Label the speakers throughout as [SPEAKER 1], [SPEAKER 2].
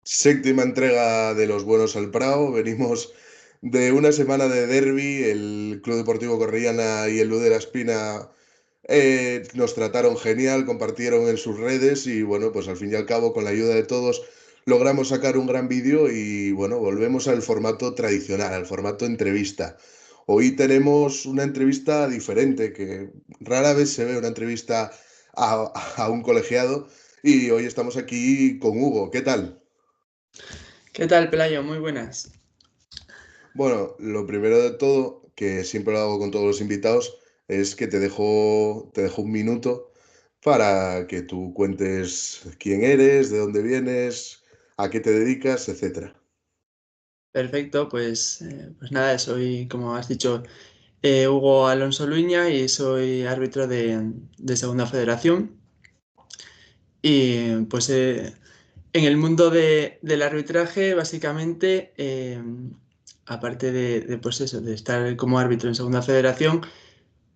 [SPEAKER 1] Séptima entrega de Los Buenos al Prado. Venimos de una semana de derbi. El Club Deportivo Correana y el Ludera Espina nos trataron genial, compartieron en sus redes y bueno, pues al fin y al cabo, con la ayuda de todos, logramos sacar un gran vídeo y bueno, volvemos al formato tradicional, al formato entrevista. Hoy tenemos una entrevista diferente, que rara vez se ve una entrevista a un colegiado y hoy estamos aquí con Hugo. ¿Qué tal?
[SPEAKER 2] ¿Qué tal, Pelayo? Muy buenas.
[SPEAKER 1] Bueno, lo primero de todo, que siempre lo hago con todos los invitados, es que te dejo un minuto para que tú cuentes quién eres, de dónde vienes, a qué te dedicas, etcétera.
[SPEAKER 2] Perfecto, pues nada, soy, como has dicho, Hugo Alonso Luña y soy árbitro de Segunda Federación. Y pues en el mundo del arbitraje, básicamente, aparte pues eso, de estar como árbitro en Segunda Federación,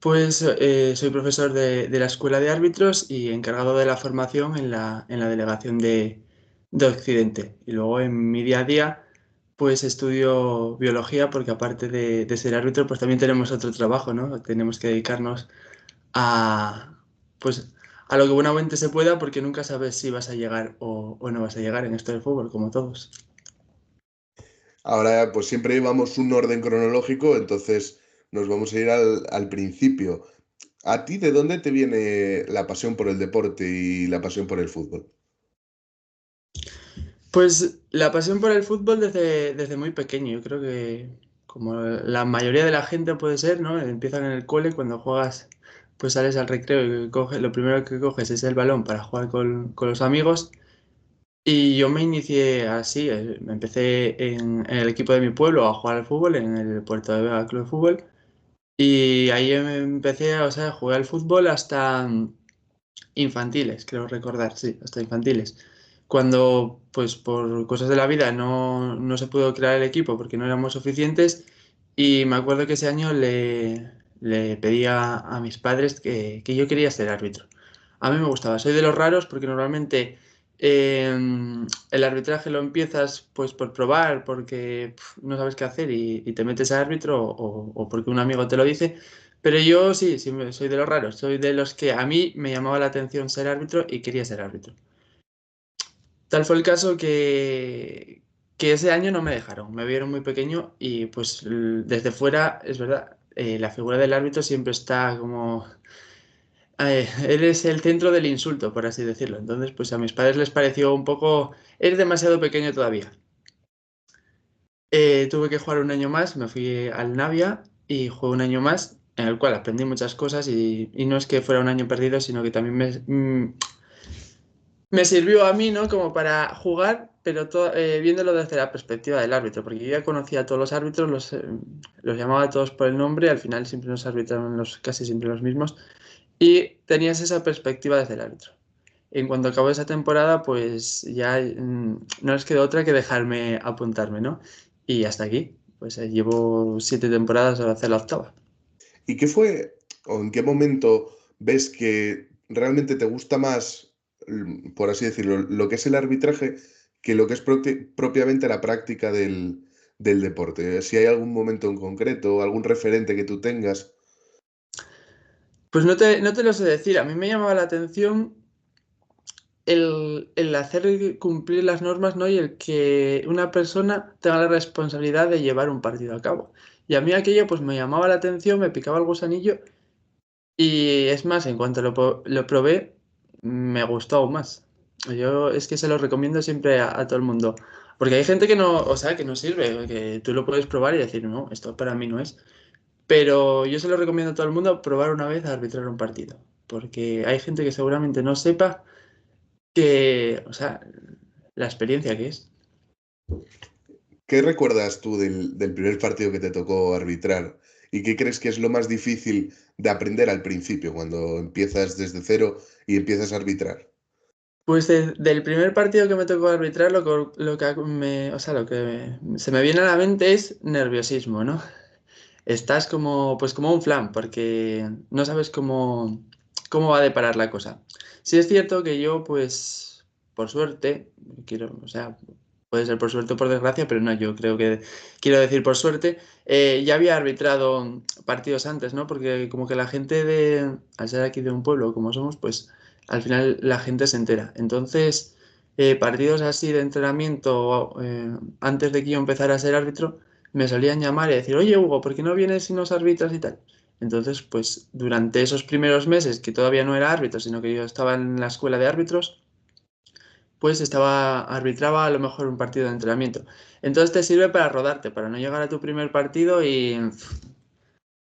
[SPEAKER 2] pues soy profesor de la Escuela de Árbitros y encargado de la formación en la delegación de Occidente. Y luego en mi día a día, pues estudio biología porque aparte de ser árbitro, pues también tenemos otro trabajo, ¿no? Tenemos que dedicarnos a, pues, a lo que buenamente se pueda porque nunca sabes si vas a llegar o no vas a llegar en esto del fútbol, como todos.
[SPEAKER 1] Ahora, pues siempre llevamos un orden cronológico, entonces nos vamos a ir al principio. ¿A ti de dónde te viene la pasión por el deporte y la pasión por el fútbol?
[SPEAKER 2] Pues la pasión por el fútbol desde muy pequeño. Yo creo que como la mayoría de la gente puede ser, ¿no? Empiezan en el cole, cuando juegas, pues sales al recreo y lo primero que coges es el balón para jugar con los amigos. Y yo me inicié así, me empecé en el equipo de mi pueblo a jugar al fútbol, en el Puerto de Vega Club de Fútbol. Y ahí empecé, o sea, jugué al fútbol hasta infantiles, creo recordar, sí, hasta infantiles. Cuando, pues por cosas de la vida, no se pudo crear el equipo porque no éramos suficientes y me acuerdo que ese año le pedí a mis padres que yo quería ser árbitro. A mí me gustaba, soy de los raros porque normalmente el arbitraje lo empiezas pues por probar, porque no sabes qué hacer y te metes a árbitro o porque un amigo te lo dice. Pero yo sí, soy de los raros, soy de los que a mí me llamaba la atención ser árbitro y quería ser árbitro. Tal fue el caso que ese año no me dejaron, me vieron muy pequeño y pues desde fuera, es verdad, la figura del árbitro siempre está como... eres el centro del insulto, por así decirlo. Entonces, pues a mis padres les pareció un poco... Eres demasiado pequeño todavía. Tuve que jugar un año más, me fui al Navia y jugué un año más, en el cual aprendí muchas cosas y no es que fuera un año perdido, sino que también me sirvió a mí, ¿no? Como para jugar, pero viéndolo desde la perspectiva del árbitro, porque yo ya conocía a todos los árbitros, los llamaba a todos por el nombre, al final siempre nos arbitraban casi siempre los mismos, y tenías esa perspectiva desde el árbitro. En cuanto acabó esa temporada, pues ya no les quedó otra que dejarme apuntarme, ¿no? Y hasta aquí, pues llevo 7 temporadas, ahora hacer la octava.
[SPEAKER 1] ¿Y qué fue o en qué momento ves que realmente te gusta más, por así decirlo, lo que es el arbitraje que lo que es propiamente la práctica del deporte? Si hay algún momento en concreto, algún referente que tú tengas.
[SPEAKER 2] Pues no te lo sé decir, a mí me llamaba la atención el hacer cumplir las normas, ¿no? Y el que una persona tenga la responsabilidad de llevar un partido a cabo. Y a mí aquello pues me llamaba la atención, me picaba el gusanillo y es más, en cuanto lo probé, me gustó aún más. Yo es que se lo recomiendo siempre a todo el mundo. Porque hay gente que no, o sea, que no sirve, que tú lo puedes probar y decir, no, esto para mí no es. Pero yo se lo recomiendo a todo el mundo probar una vez a arbitrar un partido. Porque hay gente que seguramente no sepa o sea, la experiencia que es.
[SPEAKER 1] ¿Qué recuerdas tú del primer partido que te tocó arbitrar? ¿Y qué crees que es lo más difícil de aprender al principio, cuando empiezas desde cero y empiezas a arbitrar?
[SPEAKER 2] Pues del primer partido que me tocó arbitrar, lo que se me viene a la mente es nerviosismo, ¿no? Estás como, pues como un flan, porque no sabes cómo va a deparar la cosa. Sí es cierto que yo, pues, por suerte, o sea, puede ser por suerte o por desgracia, pero no, yo creo que quiero decir por suerte, ya había arbitrado partidos antes, ¿no? Porque como que la gente al ser aquí de un pueblo como somos, pues al final la gente se entera. Entonces, partidos así de entrenamiento, antes de que yo empezara a ser árbitro, me solían llamar y decir, oye Hugo, ¿por qué no vienes y nos arbitras y tal? Entonces, pues durante esos primeros meses, que todavía no era árbitro, sino que yo estaba en la escuela de árbitros, pues arbitraba a lo mejor un partido de entrenamiento. Entonces te sirve para rodarte, para no llegar a tu primer partido y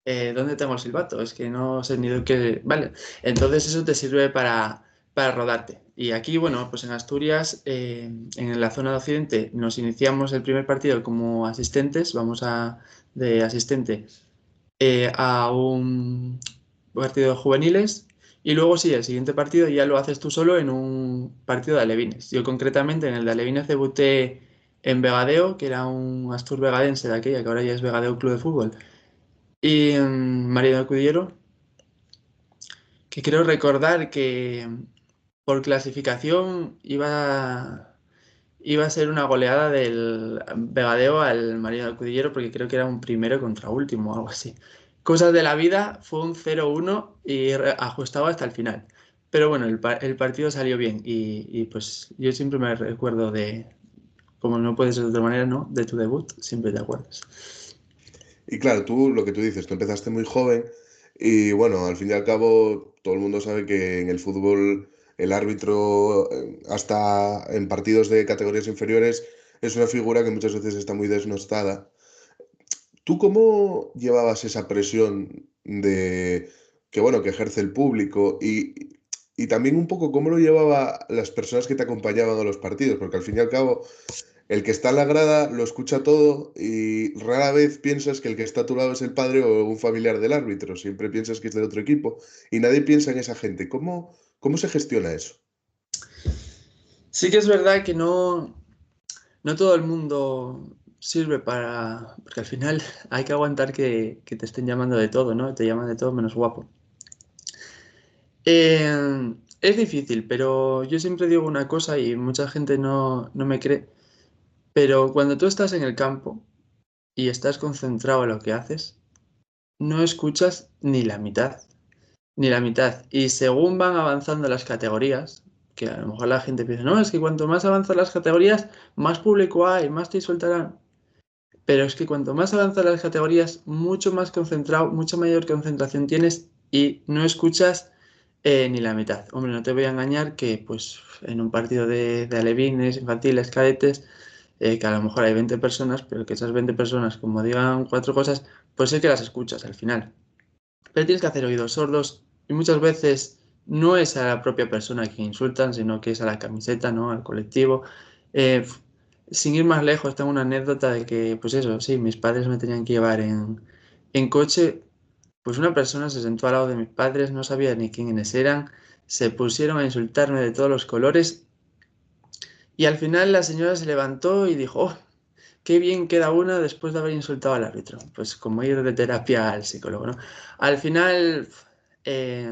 [SPEAKER 2] ¿dónde tengo el silbato? Es que no sé ni de qué. Vale. Entonces eso te sirve para rodarte. Y aquí, bueno, pues en Asturias, en la zona de Occidente, nos iniciamos el primer partido como asistentes, de asistente a un partido de juveniles. Y luego sí, el siguiente partido ya lo haces tú solo en un partido de alevines. Yo concretamente en el de alevines debuté en Vegadeo, que era un Astur vegadense de aquella, que ahora ya es Vegadeo Club de Fútbol. Y Mariano Cudillero, que creo recordar que por clasificación iba a ser una goleada del Vegadeo al Mariano Cudillero, porque creo que era un primero contra último o algo así. Cosas de la vida, fue un 0-1 y ajustado hasta el final. Pero bueno, el partido salió bien y pues yo siempre me recuerdo como no puede ser de otra manera, ¿no? De tu debut, siempre te acuerdas.
[SPEAKER 1] Y claro, tú, lo que tú dices, tú empezaste muy joven y bueno, al fin y al cabo todo el mundo sabe que en el fútbol el árbitro, hasta en partidos de categorías inferiores, es una figura que muchas veces está muy desnostada. ¿Tú cómo llevabas esa presión de que bueno, que ejerce el público y también un poco cómo lo llevaba las personas que te acompañaban a los partidos? Porque al fin y al cabo el que está en la grada lo escucha todo y rara vez piensas que el que está a tu lado es el padre o un familiar del árbitro. Siempre piensas que es del otro equipo y nadie piensa en esa gente. ¿Cómo se gestiona eso?
[SPEAKER 2] Sí que es verdad que no todo el mundo sirve porque al final hay que aguantar que te estén llamando de todo, ¿no? Te llaman de todo menos guapo. Es difícil, pero yo siempre digo una cosa y mucha gente no me cree, pero cuando tú estás en el campo y estás concentrado en lo que haces, no escuchas ni la mitad, ni la mitad. Y según van avanzando las categorías, que a lo mejor la gente piensa, no, es que cuanto más avanzan las categorías, más público hay, más te sueltarán. Pero es que cuanto más avanzan las categorías, mucho más concentrado, mucha mayor concentración tienes y no escuchas ni la mitad. Hombre, no te voy a engañar que pues en un partido de alevines, infantiles, cadetes, que a lo mejor hay 20 personas, pero que esas 20 personas, como digan cuatro cosas, pues sí que las escuchas al final. Pero tienes que hacer oídos sordos y muchas veces no es a la propia persona que insultan, sino que es a la camiseta, ¿no? Al colectivo. Eh, Sin ir más lejos, tengo una anécdota de que, pues eso, sí, mis padres me tenían que llevar en coche, pues una persona se sentó al lado de mis padres, no sabía ni quiénes eran, se pusieron a insultarme de todos los colores y al final la señora se levantó y dijo, oh, qué bien queda una después de haber insultado al árbitro. Pues como ir de terapia al psicólogo, ¿no? Al final eh,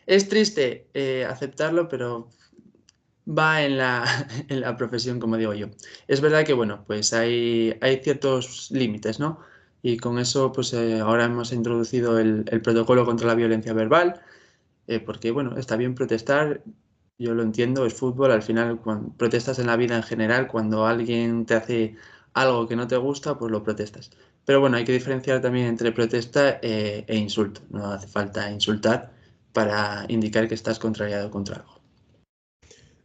[SPEAKER 2] es triste aceptarlo, pero va en la profesión, como digo yo. Es verdad que, bueno, pues hay ciertos límites, ¿no? Y con eso, pues ahora hemos introducido el protocolo contra la violencia verbal, porque, bueno, está bien protestar, yo lo entiendo, es fútbol, al final cuando protestas en la vida en general, cuando alguien te hace algo que no te gusta, pues lo protestas. Pero bueno, hay que diferenciar también entre protesta e insulto. No hace falta insultar para indicar que estás contrariado contra algo.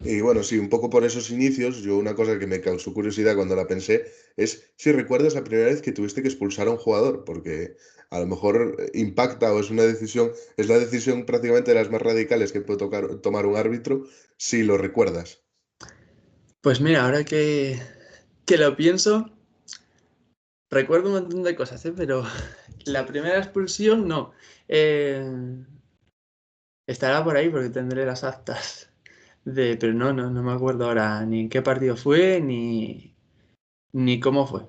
[SPEAKER 1] Y bueno, sí, un poco por esos inicios, yo una cosa que me causó curiosidad cuando la pensé es si recuerdas la primera vez que tuviste que expulsar a un jugador, porque a lo mejor impacta o es una decisión, es la decisión prácticamente de las más radicales que puede tomar un árbitro, si lo recuerdas.
[SPEAKER 2] Pues mira, ahora que lo pienso, recuerdo un montón de cosas, ¿eh? Pero la primera expulsión no. Eh, Estará por ahí porque tendré las actas. pero no me acuerdo ahora ni en qué partido fue ni cómo fue.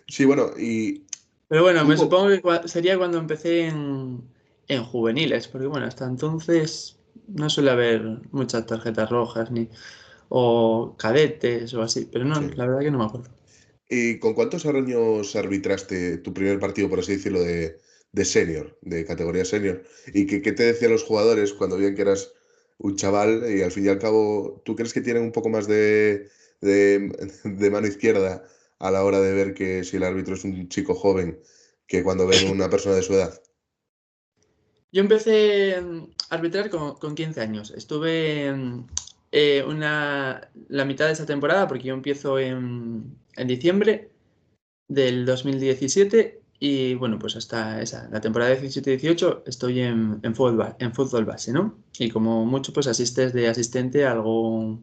[SPEAKER 1] Sí, bueno, y
[SPEAKER 2] Pero bueno, me
[SPEAKER 1] hubo,
[SPEAKER 2] supongo que sería cuando empecé en juveniles, porque bueno, hasta entonces no suele haber muchas tarjetas rojas ni o cadetes o así, pero no,
[SPEAKER 1] sí.
[SPEAKER 2] la verdad que no me acuerdo.
[SPEAKER 1] ¿Y con cuántos años arbitraste tu primer partido, por así decirlo, de senior, de categoría senior? ¿Y qué te decían los jugadores cuando veían que eras un chaval y al fin y al cabo, ¿tú crees que tienen un poco más de, de mano izquierda a la hora de ver que si el árbitro es un chico joven que cuando ven una persona de su edad?
[SPEAKER 2] Yo empecé a arbitrar con 15 años. Estuve la mitad de esa temporada, porque yo empiezo en diciembre del 2017 y bueno, pues hasta la temporada 17-18 estoy en fútbol base, ¿no? Y como mucho, pues asistes de asistente a algo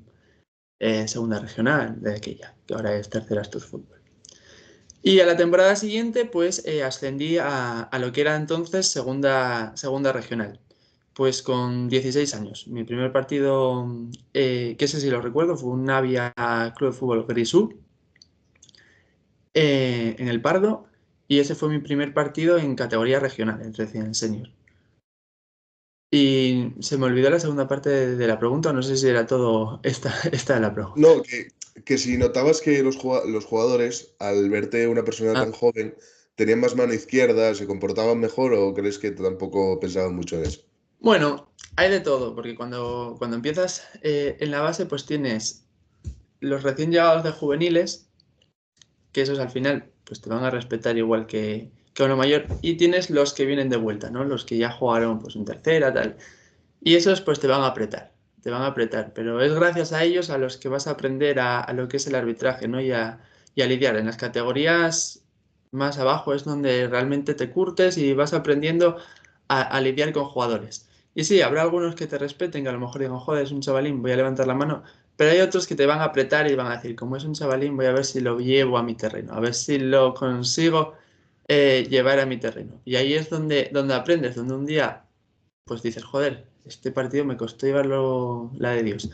[SPEAKER 2] segunda regional de aquella, que ahora es tercera estos fútbol. Y a la temporada siguiente, pues ascendí a lo que era entonces segunda regional, pues con 16 años. Mi primer partido, que ese sí lo recuerdo, fue un Navia Club de Fútbol Grisú, en el Pardo, y ese fue mi primer partido en categoría regional, es decir, en senior. Y se me olvidó la segunda parte de la pregunta, no sé si era todo esta de la pregunta.
[SPEAKER 1] No, que si notabas que los jugadores, al verte una persona
[SPEAKER 2] Ah,
[SPEAKER 1] tan joven, tenían más mano izquierda, se comportaban mejor o crees que tampoco pensaban mucho en eso.
[SPEAKER 2] bueno, hay de todo, porque cuando empiezas en la base, pues tienes los recién llegados de juveniles, que esos al final pues te van a respetar igual que uno mayor, y tienes los que vienen de vuelta, ¿no? Los que ya jugaron pues en tercera, tal. Y esos pues te van a apretar, pero es gracias a ellos a los que vas a aprender a lo que es el arbitraje, ¿no? Y a lidiar. En las categorías más abajo es donde realmente te curtes y vas aprendiendo a lidiar con jugadores. Y sí, habrá algunos que te respeten, que a lo mejor digan, joder, es un chavalín, voy a levantar la mano, pero hay otros que te van a apretar y van a decir, como es un chavalín, voy a ver si lo llevo a mi terreno, a ver si lo consigo llevar a mi terreno. Y ahí es donde aprendes, donde un día pues dices, joder, este partido me costó llevarlo la de Dios.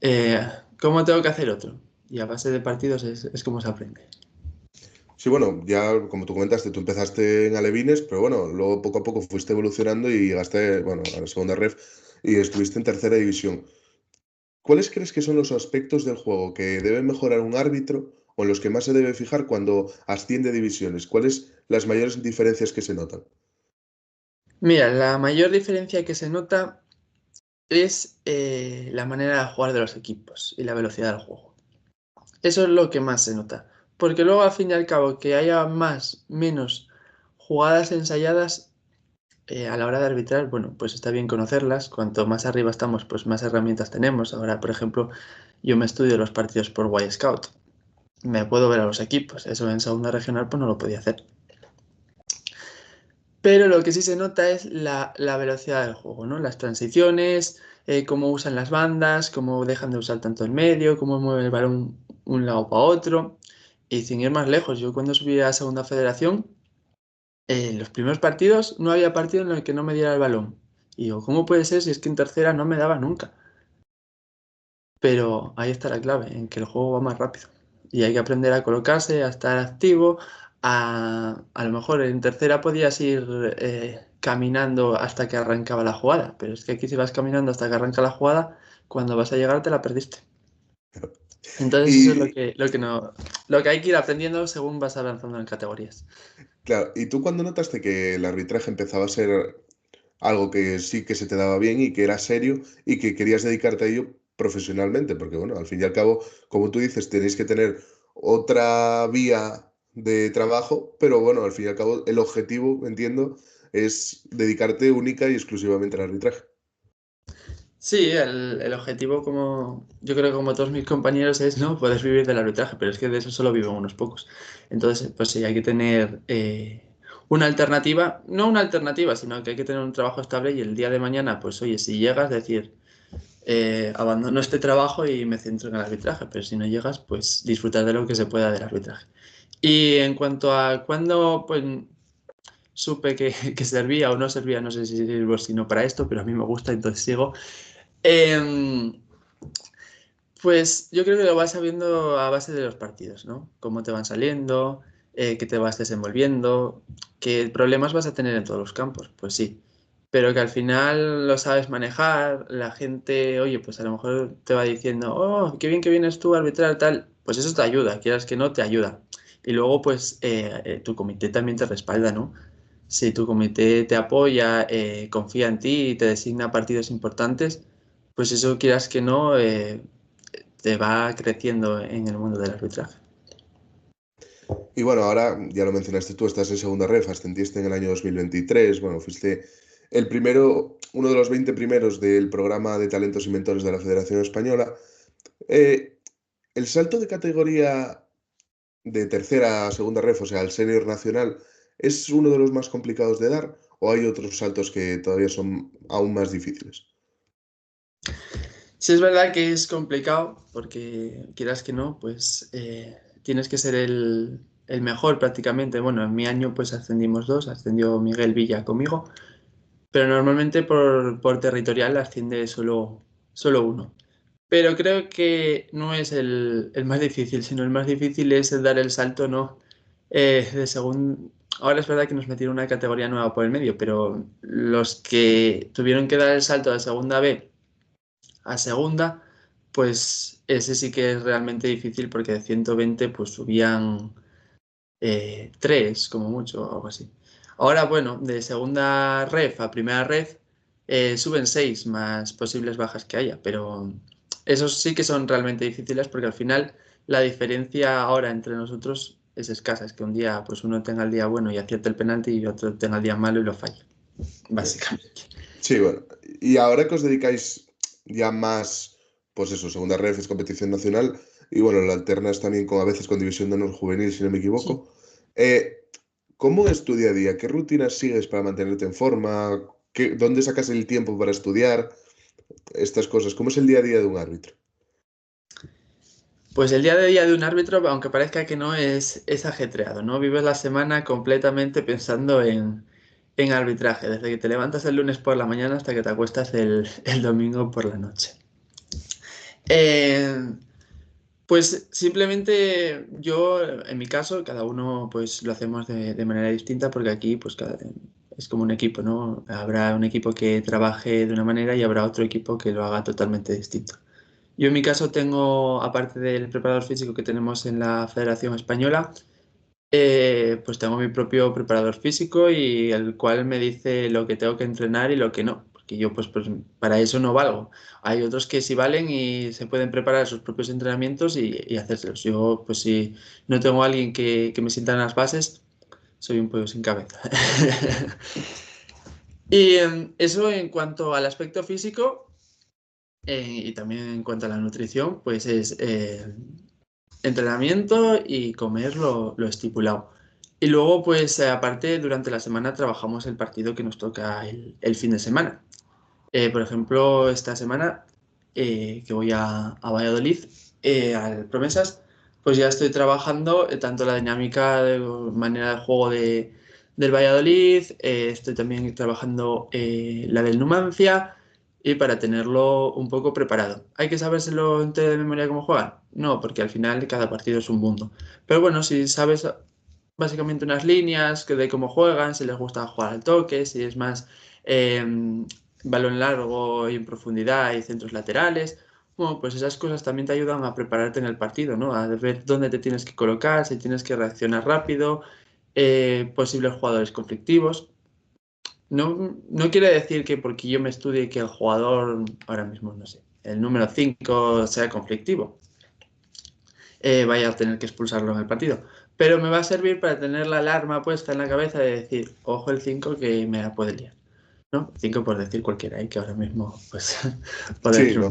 [SPEAKER 2] Eh, ¿Cómo tengo que hacer otro? Y a base de partidos es como se aprende.
[SPEAKER 1] Sí, bueno, ya como tú comentaste, tú empezaste en alevines, pero bueno, luego poco a poco fuiste evolucionando y llegaste, bueno, a la segunda ref y estuviste en tercera división. ¿Cuáles crees que son los aspectos del juego que debe mejorar un árbitro o en los que más se debe fijar cuando asciende divisiones? ¿Cuáles las mayores diferencias que se notan?
[SPEAKER 2] Mira, la mayor diferencia que se nota es la manera de jugar de los equipos y la velocidad del juego. Eso es lo que más se nota. Porque luego, al fin y al cabo, que haya menos jugadas ensayadas a la hora de arbitrar, bueno, pues está bien conocerlas. Cuanto más arriba estamos, pues más herramientas tenemos. Ahora, por ejemplo, yo me estudio los partidos por Y-Scout. Me puedo ver a los equipos. Eso en segunda regional pues no lo podía hacer. Pero lo que sí se nota es la velocidad del juego, ¿no? Las transiciones, cómo usan las bandas, cómo dejan de usar tanto el medio, cómo mueven el balón un lado para otro. Y sin ir más lejos, yo cuando subí a segunda federación, en los primeros partidos no había partido en el que no me diera el balón. Y digo, ¿cómo puede ser si es que en tercera no me daba nunca? Pero ahí está la clave, en que el juego va más rápido. Y hay que aprender a colocarse, a estar activo. A lo mejor en tercera podías ir caminando hasta que arrancaba la jugada, pero es que aquí si vas caminando hasta que arranca la jugada, cuando vas a llegar te la perdiste. Entonces eso es
[SPEAKER 1] Y
[SPEAKER 2] lo que hay que ir aprendiendo según vas avanzando en categorías.
[SPEAKER 1] claro, ¿y tú cuando notaste que el arbitraje empezaba a ser algo que sí que se te daba bien y que era serio y que querías dedicarte a ello profesionalmente? Porque bueno, al fin y al cabo, como tú dices, tenéis que tener otra vía de trabajo, pero bueno, al fin y al cabo el objetivo, entiendo, es dedicarte única y exclusivamente al arbitraje.
[SPEAKER 2] Sí, el objetivo, como yo creo que como todos mis compañeros, es no poder vivir del arbitraje, pero es que de eso solo viven unos pocos. Entonces, pues sí, hay que tener una alternativa, no una alternativa, sino que hay que tener un trabajo estable y el día de mañana, pues oye, si llegas, decir, abandono este trabajo y me centro en el arbitraje, pero si no llegas, pues disfrutar de lo que se pueda del arbitraje. Y en cuanto a cuándo, pues supe que, que servía o no servía, no sé si sirvo sino para esto, pero a mí me gusta, entonces sigo. Em, Pues yo creo que lo vas sabiendo a base de los partidos, ¿no? Cómo te van saliendo, qué te vas desenvolviendo, qué problemas vas a tener en todos los campos, pues sí. Pero que al final lo sabes manejar, la gente, oye, pues a lo mejor te va diciendo, oh, qué bien que vienes tú a arbitrar, tal. Pues eso te ayuda, quieras que no, te ayuda. Y luego, pues, tu comité también te respalda, ¿no? Si tu comité te apoya, confía en ti y te designa partidos importantes, pues eso quieras que no, te va creciendo en el mundo del arbitraje.
[SPEAKER 1] Y bueno, ahora ya lo mencionaste tú, estás en segunda ref, ascendiste en el año 2023, bueno, fuiste el primero, uno de los 20 primeros del programa de talentos y mentores de la Federación Española. Eh, el salto de categoría de tercera a segunda ref, o sea, al senior nacional, ¿es uno de los más complicados de dar o hay otros saltos que todavía son aún más difíciles?
[SPEAKER 2] Sí es verdad que es complicado porque quieras que no, pues tienes que ser el mejor prácticamente. Bueno, en mi año pues ascendimos dos, ascendió Miguel Villa conmigo, pero normalmente por territorial asciende solo uno. Pero creo que no es el más difícil, sino el más difícil es el dar el salto, ¿no? De según... Ahora es verdad que nos metieron una categoría nueva por el medio, pero los que tuvieron que dar el salto de segunda B a segunda, pues ese sí que es realmente difícil porque de 120 pues subían 3 como mucho o algo así. Ahora, bueno, de segunda ref a primera ref suben 6 más posibles bajas que haya, pero esos sí que son realmente difíciles porque al final la diferencia ahora entre nosotros es escasa. Es que un día pues uno tenga el día bueno y acierte el penalti y otro tenga el día malo y lo falla, básicamente.
[SPEAKER 1] Sí, bueno, y ahora que os dedicáis ya más, pues eso, segunda ref es competición nacional, y bueno, la alternas también con a veces con División de Honor Juvenil, si no me equivoco. eh, ¿Cómo es tu día a día? ¿Qué rutinas sigues para mantenerte en forma? ¿Dónde sacas el tiempo para estudiar? Estas cosas. ¿Cómo es el día a día de un árbitro?
[SPEAKER 2] Pues el día de un árbitro, aunque parezca que no, es ajetreado, ¿no? Vives la semana completamente pensando en arbitraje, desde que te levantas el lunes por la mañana hasta que te acuestas el domingo por la noche. Eh, pues simplemente yo, en mi caso, cada uno pues lo hacemos de manera distinta porque aquí pues es como un equipo, ¿no? Habrá un equipo que trabaje de una manera y habrá otro equipo que lo haga totalmente distinto. Yo en mi caso tengo, aparte del preparador físico que tenemos en la Federación Española, pues tengo mi propio preparador físico y el cual me dice lo que tengo que entrenar y lo que no, porque yo pues para eso no valgo. Hay otros que sí valen y se pueden preparar sus propios entrenamientos y hacérselos. Yo pues si no tengo a alguien que me sienta en las bases, soy un pollo sin cabeza. Y eso en cuanto al aspecto físico. Y también en cuanto a la nutrición, pues es entrenamiento y comer lo estipulado. Y luego, pues aparte, durante la semana trabajamos el partido que nos toca el fin de semana. Por ejemplo, esta semana que voy a Valladolid, al Promesas, pues ya estoy trabajando tanto la dinámica de manera de juego del Valladolid, estoy también trabajando la del Numancia y para tenerlo un poco preparado. ¿Hay que sabérselo entero de memoria cómo juegan? No, porque al final cada partido es un mundo. Pero bueno, si sabes básicamente unas líneas de cómo juegan, si les gusta jugar al toque, si es más balón largo y en profundidad y centros laterales. Bueno, pues esas cosas también te ayudan a prepararte en el partido, ¿no? A ver dónde te tienes que colocar, si tienes que reaccionar rápido, posibles jugadores conflictivos. No quiere decir que porque yo me estudie que el jugador, ahora mismo no sé, el número 5 sea conflictivo, vaya a tener que expulsarlo en el partido. Pero me va a servir para tener la alarma puesta en la cabeza de decir, ojo el 5 que me la puede liar. ¿No? 5 por decir cualquiera, y que ahora mismo, pues, por
[SPEAKER 1] Sí,
[SPEAKER 2] decir
[SPEAKER 1] no.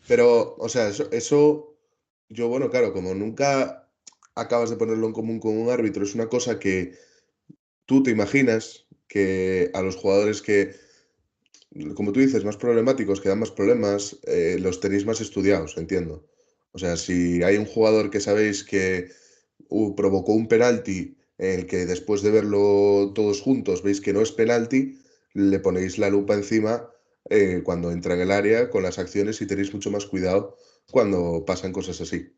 [SPEAKER 1] Pero, o sea, yo, bueno, claro, como nunca acabas de ponerlo en común con un árbitro, es una cosa que tú te imaginas que a los jugadores que, como tú dices, más problemáticos, que dan más problemas, los tenéis más estudiados, entiendo. O sea, si hay un jugador que sabéis que provocó un penalti en el que después de verlo todos juntos veis que no es penalti, le ponéis la lupa encima cuando entra en el área con las acciones y tenéis mucho más cuidado cuando pasan cosas así.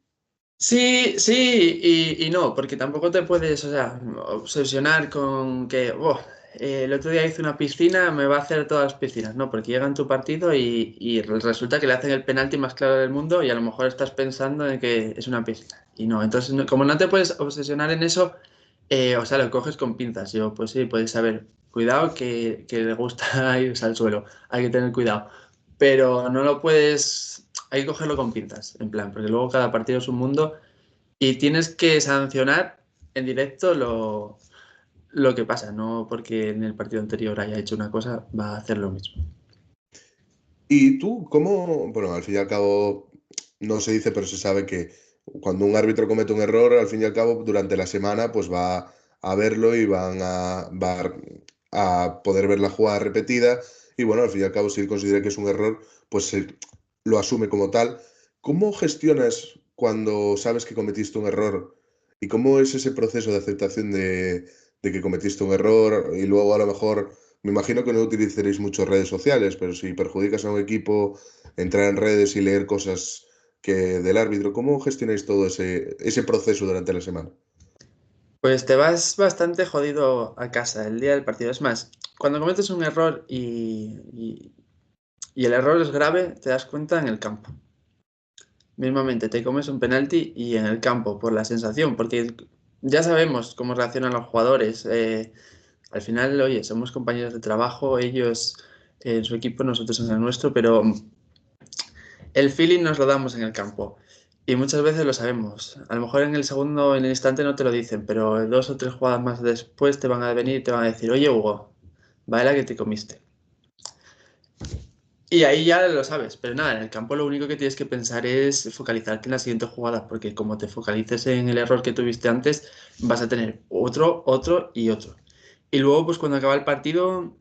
[SPEAKER 2] Sí, sí y no, porque tampoco te puedes, o sea, obsesionar con que, el otro día hice una piscina, me va a hacer todas las piscinas, ¿no? Porque llega en tu partido y resulta que le hacen el penalti más claro del mundo y a lo mejor estás pensando en que es una piscina. Y no, entonces, como no te puedes obsesionar en eso, o sea, lo coges con pinzas. Yo, pues sí, puedes saber, cuidado que le gusta irse al suelo, hay que tener cuidado. Pero no lo puedes, hay que cogerlo con pinzas, en plan, porque luego cada partido es un mundo y tienes que sancionar en directo lo que pasa, no porque en el partido anterior haya hecho una cosa, va a hacer lo mismo.
[SPEAKER 1] ¿Y tú cómo? Bueno, al fin y al cabo, no se dice, pero se sabe que cuando un árbitro comete un error, al fin y al cabo, durante la semana, pues va a verlo y va a poder ver la jugada repetida. Y bueno, al fin y al cabo, si él considera que es un error, pues lo asume como tal. ¿Cómo gestionas cuando sabes que cometiste un error? ¿Y cómo es ese proceso de aceptación de que cometiste un error y luego a lo mejor me imagino que no utilizaréis mucho redes sociales, pero si perjudicas a un equipo, entrar en redes y leer cosas que del árbitro, ¿cómo gestionáis todo ese proceso durante la semana?
[SPEAKER 2] Pues te vas bastante jodido a casa el día del partido. Es más, cuando cometes un error y el error es grave, te das cuenta en el campo. Mismamente te comes un penalti y en el campo, por la sensación, porque ya sabemos cómo reaccionan los jugadores. Al final, oye, somos compañeros de trabajo, ellos en su equipo, nosotros en el nuestro, pero el feeling nos lo damos en el campo. Y muchas veces lo sabemos. A lo mejor en el segundo, en el instante no te lo dicen, pero 2 o 3 jugadas más después te van a venir y te van a decir, oye Hugo, vaya que te comiste. Y ahí ya lo sabes, pero nada, en el campo lo único que tienes que pensar es focalizarte en la siguiente jugada, porque como te focalices en el error que tuviste antes, vas a tener otro, otro y otro. Y luego, pues cuando acaba el partido,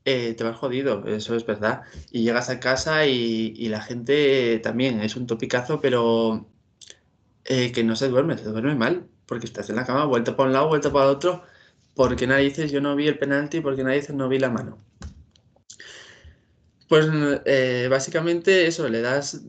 [SPEAKER 2] te vas jodido, eso es verdad. Y llegas a casa y la gente también es un topicazo, pero que no se duerme mal, porque estás en la cama, vuelta para un lado, vuelta para el otro, porque nadie dices yo no vi el penalti, porque nadie dices no vi la mano. Pues básicamente eso, le das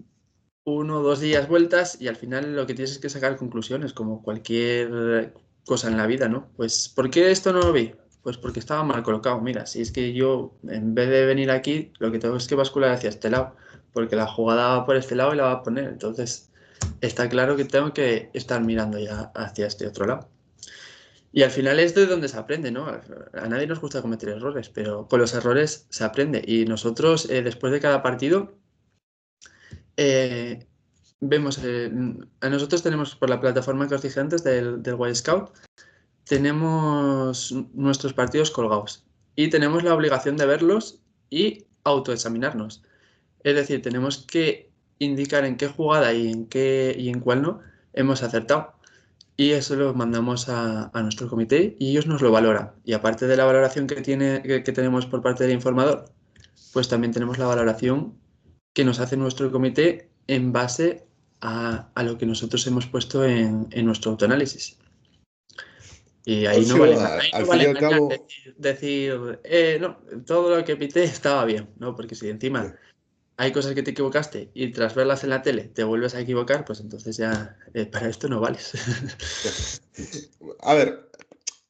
[SPEAKER 2] 1 o 2 días vueltas y al final lo que tienes es que sacar conclusiones, como cualquier cosa en la vida, ¿no? Pues, ¿por qué esto no lo vi? Pues porque estaba mal colocado. Mira, si es que yo, en vez de venir aquí, lo que tengo es que bascular hacia este lado, porque la jugada va por este lado y la va a poner. Entonces, está claro que tengo que estar mirando ya hacia este otro lado. Y al final es de donde se aprende, ¿no? A nadie nos gusta cometer errores, pero con los errores se aprende. Y nosotros, después de cada partido, eh, vemos, a nosotros tenemos por la plataforma que os dije antes del Wild Scout, tenemos nuestros partidos colgados y tenemos la obligación de verlos y autoexaminarnos. Es decir, tenemos que indicar en qué jugada y en cuál no hemos acertado. Y eso lo mandamos a nuestro comité y ellos nos lo valoran. Y aparte de la valoración que tenemos por parte del informador, pues también tenemos la valoración que nos hace nuestro comité en base a lo que nosotros hemos puesto en nuestro autoanálisis. Y
[SPEAKER 1] No, sí, bueno,
[SPEAKER 2] ahí
[SPEAKER 1] al
[SPEAKER 2] no
[SPEAKER 1] fin y
[SPEAKER 2] vale
[SPEAKER 1] al
[SPEAKER 2] engañar,
[SPEAKER 1] cabo,
[SPEAKER 2] decir, no, todo lo que pité estaba bien, ¿no? Porque si encima hay cosas que te equivocaste y tras verlas en la tele te vuelves a equivocar, pues entonces ya para esto no vales.
[SPEAKER 1] a ver,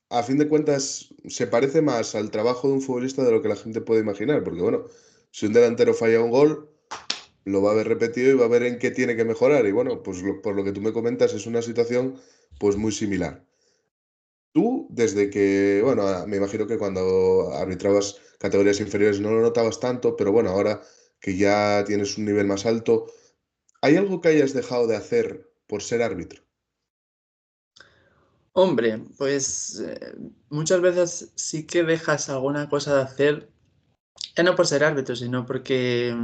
[SPEAKER 1] a fin de cuentas se parece más al trabajo de un futbolista de lo que la gente puede imaginar, porque bueno, si un delantero falla un gol, lo va a ver repetido y va a ver en qué tiene que mejorar. Y bueno, pues por lo que tú me comentas es una situación pues muy similar. Tú, desde que, bueno, me imagino que cuando arbitrabas categorías inferiores no lo notabas tanto, pero bueno, ahora que ya tienes un nivel más alto, ¿hay algo que hayas dejado de hacer por ser árbitro?
[SPEAKER 2] Hombre, pues muchas veces sí que dejas alguna cosa de hacer, ya no por ser árbitro, sino porque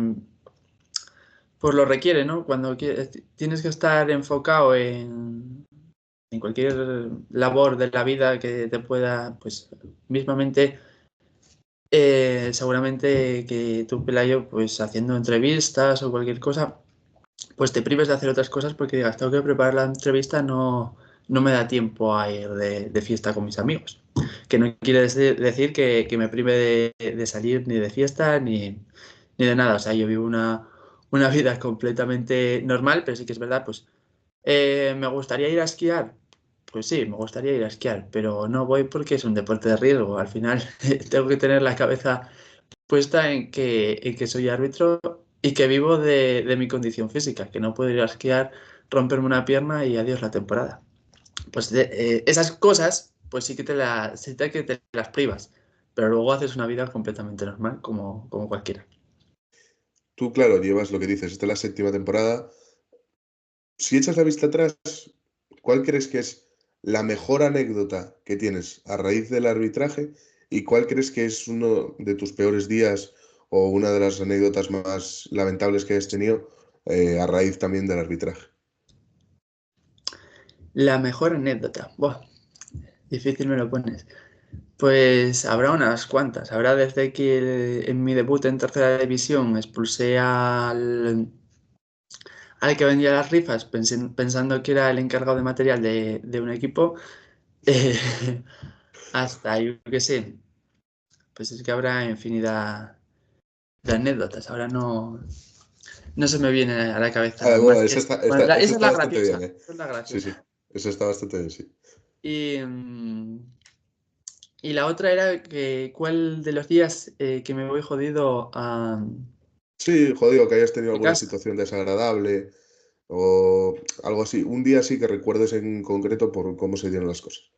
[SPEAKER 2] pues lo requiere, ¿no? Cuando tienes que estar enfocado en cualquier labor de la vida que te pueda, pues mismamente, seguramente que tú, Pelayo, pues haciendo entrevistas o cualquier cosa, pues te prives de hacer otras cosas porque digas, tengo que preparar la entrevista, no me da tiempo a ir de fiesta con mis amigos. Que no quiere decir que me prive de salir ni de fiesta ni ni de nada. O sea, yo vivo una vida completamente normal, pero sí que es verdad, pues, ¿me gustaría ir a esquiar? Pues sí, me gustaría ir a esquiar, pero no voy porque es un deporte de riesgo. Al final tengo que tener la cabeza puesta en que soy árbitro y que vivo de mi condición física, que no puedo ir a esquiar, romperme una pierna y adiós la temporada. Pues esas cosas, pues sí que te las privas, pero luego haces una vida completamente normal, como cualquiera.
[SPEAKER 1] Tú, claro, llevas lo que dices, esta es la séptima temporada. Si echas la vista atrás, ¿cuál crees que es la mejor anécdota que tienes a raíz del arbitraje? ¿Y cuál crees que es uno de tus peores días o una de las anécdotas más lamentables que has tenido a raíz también del arbitraje?
[SPEAKER 2] La mejor anécdota. Buah, difícil me lo pones. Pues habrá unas cuantas. Habrá desde que en mi debut en tercera división expulsé al que vendía las rifas pensando que era el encargado de material de un equipo, eh, hasta yo qué sé. Pues es que habrá infinidad de anécdotas. Ahora no se me viene a la cabeza
[SPEAKER 1] Ah, bueno,
[SPEAKER 2] más que esa. Bueno,
[SPEAKER 1] esa
[SPEAKER 2] esa es
[SPEAKER 1] está
[SPEAKER 2] la
[SPEAKER 1] bastante
[SPEAKER 2] graciosa.
[SPEAKER 1] bien, ¿eh?
[SPEAKER 2] Esa es la
[SPEAKER 1] Sí, sí,
[SPEAKER 2] graciosa.
[SPEAKER 1] esa está bastante bien, sí.
[SPEAKER 2] Y, y la otra era que cuál de los días que me voy jodido
[SPEAKER 1] Sí, jodido, que hayas tenido
[SPEAKER 2] de
[SPEAKER 1] alguna
[SPEAKER 2] casa.
[SPEAKER 1] situación desagradable o algo así. Un día sí que recuerdes en concreto por cómo se dieron las cosas.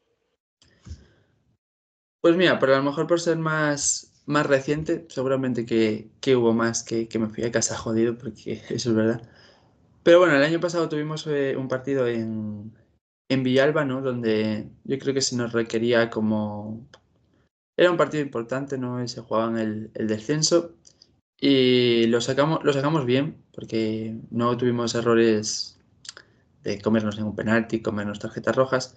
[SPEAKER 2] Pues mira, pero a lo mejor por ser más reciente, seguramente que hubo más que me fui a casa jodido, porque eso es verdad. Pero bueno, el año pasado tuvimos un partido en Villalba, ¿no? Donde yo creo que se nos requería como... Era un partido importante, ¿no? Y se jugaban el descenso y lo sacamos bien, porque no tuvimos errores de comernos ningún penalti, comernos tarjetas rojas.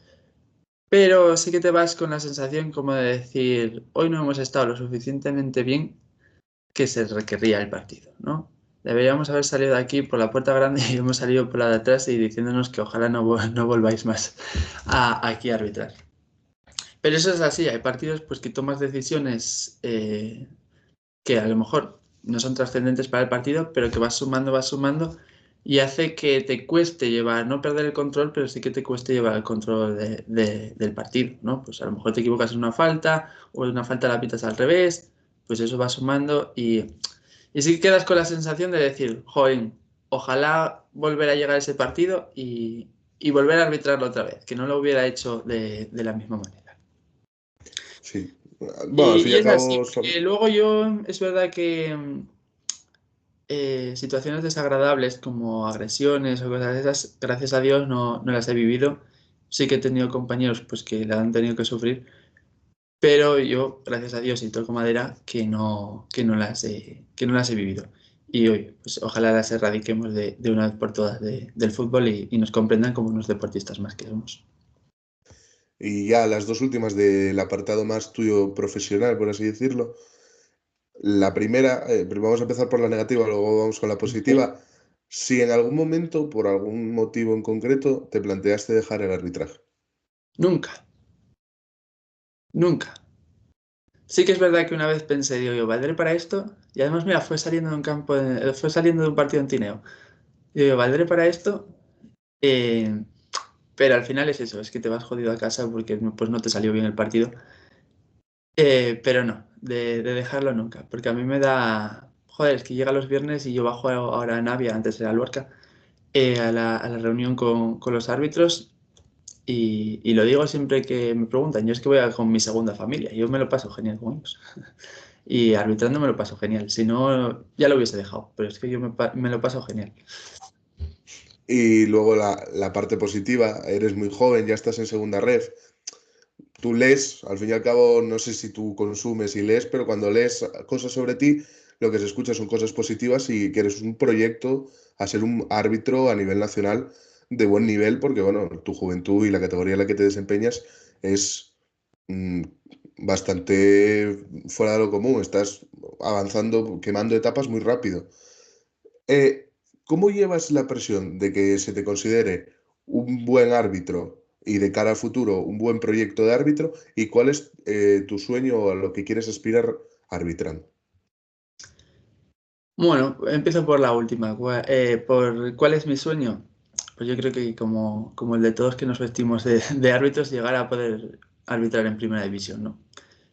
[SPEAKER 2] Pero sí que te vas con la sensación como de decir, hoy no hemos estado lo suficientemente bien que se requería el partido, ¿no? Deberíamos haber salido de aquí por la puerta grande y hemos salido por la de atrás y diciéndonos que ojalá no volváis más aquí a arbitrar. Pero eso es así, hay partidos pues que tomas decisiones que a lo mejor no son trascendentes para el partido, pero que vas sumando y hace que te cueste llevar, no perder el control, pero sí que te cueste llevar el control del partido, ¿no? Pues a lo mejor te equivocas en una falta o en una falta la pitas al revés, pues eso va sumando y sí que quedas con la sensación de decir, joder, ojalá volver a llegar a ese partido y volver a arbitrarlo otra vez, que no lo hubiera hecho de la misma manera.
[SPEAKER 1] Sí. Bueno, al
[SPEAKER 2] Y,
[SPEAKER 1] fin y
[SPEAKER 2] y
[SPEAKER 1] al
[SPEAKER 2] es así,
[SPEAKER 1] cabo
[SPEAKER 2] porque
[SPEAKER 1] son...
[SPEAKER 2] luego yo, es verdad que situaciones desagradables como agresiones o cosas de esas, gracias a Dios no las he vivido. Sí que he tenido compañeros pues que la han tenido que sufrir, pero yo, gracias a Dios y toco madera, que no las he vivido. Y hoy, pues ojalá las erradiquemos de una vez por todas del fútbol y nos comprendan como unos deportistas más que somos.
[SPEAKER 1] Y ya las dos últimas del apartado más tuyo profesional, por así decirlo. La primera, vamos a empezar por la negativa, luego vamos con la positiva. Si en algún momento, por algún motivo en concreto, te planteaste dejar el arbitraje.
[SPEAKER 2] Nunca, nunca. Sí que es verdad que una vez pensé, digo, yo, ¿valdré para esto? Y además, mira, fue saliendo de un campo, fue saliendo de un partido en Tineo. Y digo, ¿valdré para esto? Eh, pero al final es eso, es que te vas jodido a casa porque pues no te salió bien el partido. Pero no, de dejarlo nunca, porque a mí me da... Joder, es que llega los viernes y yo bajo ahora a Navia, antes era Luarca, a la reunión con los árbitros y lo digo siempre que me preguntan, yo es que voy con mi segunda familia, yo me lo paso genial con ellos. Y arbitrando me lo paso genial, si no ya lo hubiese dejado, pero es que yo me lo paso genial.
[SPEAKER 1] Y luego la parte positiva, eres muy joven, ya estás en segunda ref. Tú lees, al fin y al cabo, no sé si tú consumes y lees, pero cuando lees cosas sobre ti, lo que se escucha son cosas positivas y que eres un proyecto a ser un árbitro a nivel nacional de buen nivel, porque bueno, tu juventud y la categoría en la que te desempeñas es mm, bastante fuera de lo común. Estás avanzando, quemando etapas muy rápido. Eh, ¿Cómo llevas la presión de que se te considere un buen árbitro y de cara al futuro un buen proyecto de árbitro? ¿Y cuál es tu sueño o a lo que quieres aspirar arbitrando?
[SPEAKER 2] Bueno, empiezo por la última. ¿Por cuál es mi sueño? Pues yo creo que como el de todos que nos vestimos de árbitros, llegar a poder arbitrar en primera división, ¿no?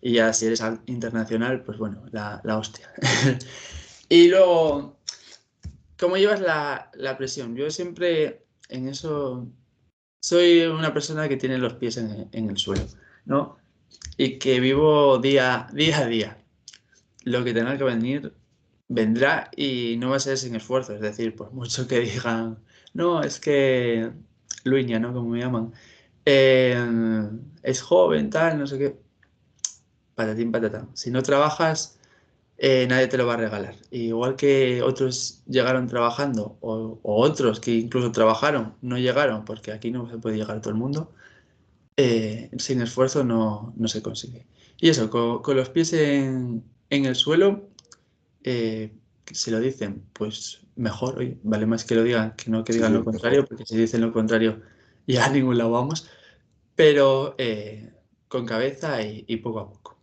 [SPEAKER 2] Y ya si eres internacional, pues bueno, la hostia. Y luego, ¿cómo llevas la presión? Yo siempre en eso soy una persona que tiene los pies en el suelo, ¿no? Y que vivo día a día. Lo que tenga que venir, vendrá y no va a ser sin esfuerzo. Es decir, por mucho que digan, no, es que Luña, ¿no? Como me llaman, eh, es joven, tal, no sé qué. Patatín, patatán. Si no trabajas, nadie te lo va a regalar. Igual que otros llegaron trabajando, o otros que incluso trabajaron, no llegaron, porque aquí no se puede llegar a todo el mundo, sin esfuerzo no se consigue. Y eso, con los pies en el suelo, si lo dicen, pues mejor, oye, vale más que lo digan que no que
[SPEAKER 1] Sí,
[SPEAKER 2] digan
[SPEAKER 1] sí,
[SPEAKER 2] lo contrario,
[SPEAKER 1] mejor.
[SPEAKER 2] porque si dicen lo contrario, ya a ningún lado vamos, pero con cabeza y poco a poco.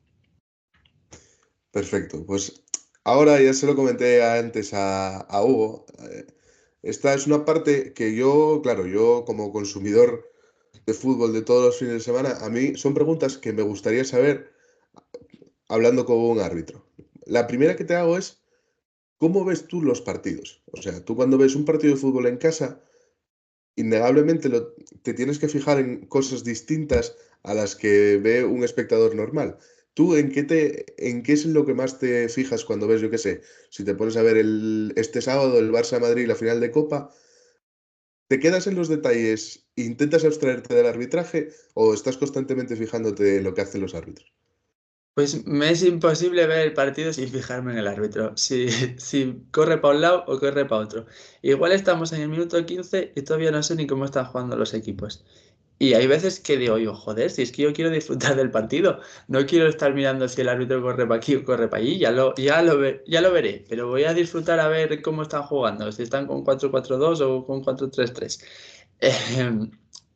[SPEAKER 1] Perfecto. Pues ahora ya se lo comenté antes a Hugo. Esta es una parte que yo, claro, yo como consumidor de fútbol de todos los fines de semana, a mí son preguntas que me gustaría saber hablando con un árbitro. La primera que te hago es, ¿cómo ves tú los partidos? O sea, tú cuando ves un partido de fútbol en casa, innegablemente te tienes que fijar en cosas distintas a las que ve un espectador normal. ¿Tú en qué es lo que más te fijas cuando ves, yo qué sé, si te pones a ver este sábado el Barça-Madrid, la final de Copa, ¿te quedas en los detalles, intentas abstraerte del arbitraje o estás constantemente fijándote en lo que hacen los árbitros?
[SPEAKER 2] Pues me es imposible ver el partido sin fijarme en el árbitro, si corre para un lado o corre para otro. Igual estamos en el minuto 15 y todavía no sé ni cómo están jugando los equipos. Y hay veces que digo yo, joder, si es que yo quiero disfrutar del partido, no quiero estar mirando si el árbitro corre para aquí o corre para allí, ya lo veré, pero voy a disfrutar a ver cómo están jugando, si están con 4-4-2 o con 4-3-3. Em,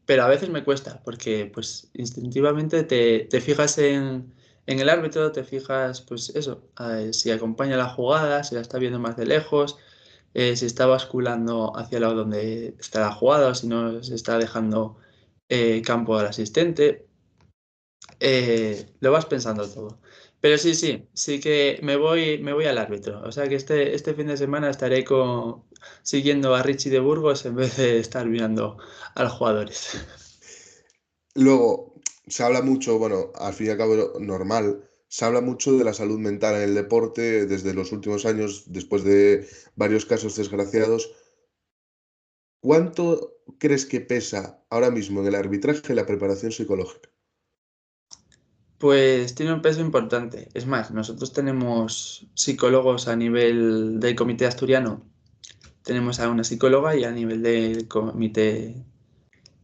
[SPEAKER 2] pero a veces me cuesta, porque pues instintivamente te fijas en el árbitro, te fijas, pues eso, si acompaña la jugada, si la está viendo más de lejos, si está basculando hacia el lado donde está la jugada, o si no se está dejando campo al asistente. Lo vas pensando todo. Pero sí que me voy al árbitro. O sea que este fin de semana estaré siguiendo a Richie de Burgos en vez de estar mirando a los jugadores.
[SPEAKER 1] Luego, se habla mucho, bueno, al fin y al cabo normal, se habla mucho de la salud mental en el deporte desde los últimos años, después de varios casos desgraciados. ¿Cuánto crees que pesa ahora mismo en el arbitraje la preparación psicológica?
[SPEAKER 2] Pues tiene un peso importante. Es más, nosotros tenemos psicólogos a nivel del comité asturiano. Tenemos a una psicóloga y a nivel del comité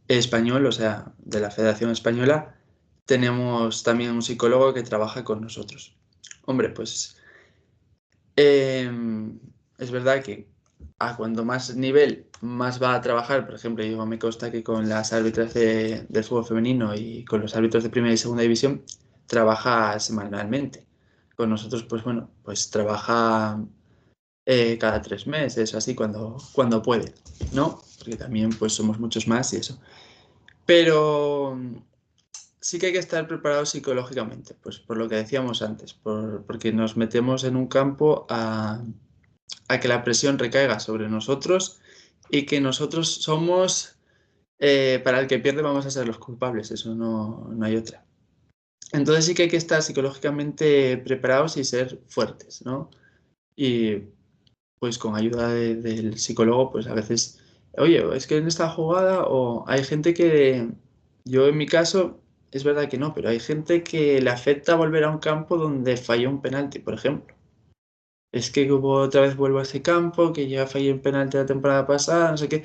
[SPEAKER 2] español, o sea, de la Federación Española, tenemos también un psicólogo que trabaja con nosotros. Hombre, pues es verdad que a cuanto más nivel, más va a trabajar. Por ejemplo, yo me consta que con las árbitras del fútbol femenino y con los árbitros de primera y segunda división trabaja semanalmente. Con nosotros, pues bueno, pues trabaja cada 3 meses, así cuando puede, ¿no? Porque también pues somos muchos más y eso. Pero sí que hay que estar preparado psicológicamente, pues por lo que decíamos antes, porque nos metemos en un campo a que la presión recaiga sobre nosotros y que nosotros somos, para el que pierde vamos a ser los culpables, eso no hay otra. Entonces sí que hay que estar psicológicamente preparados y ser fuertes, ¿no? Y pues con ayuda del psicólogo, pues a veces, oye, es que en esta jugada, o hay gente que, yo en mi caso, es verdad que no, pero hay gente que le afecta volver a un campo donde falló un penalti, por ejemplo. Es que como otra vez vuelvo a ese campo, que ya fallé un penalti la temporada pasada, no sé qué.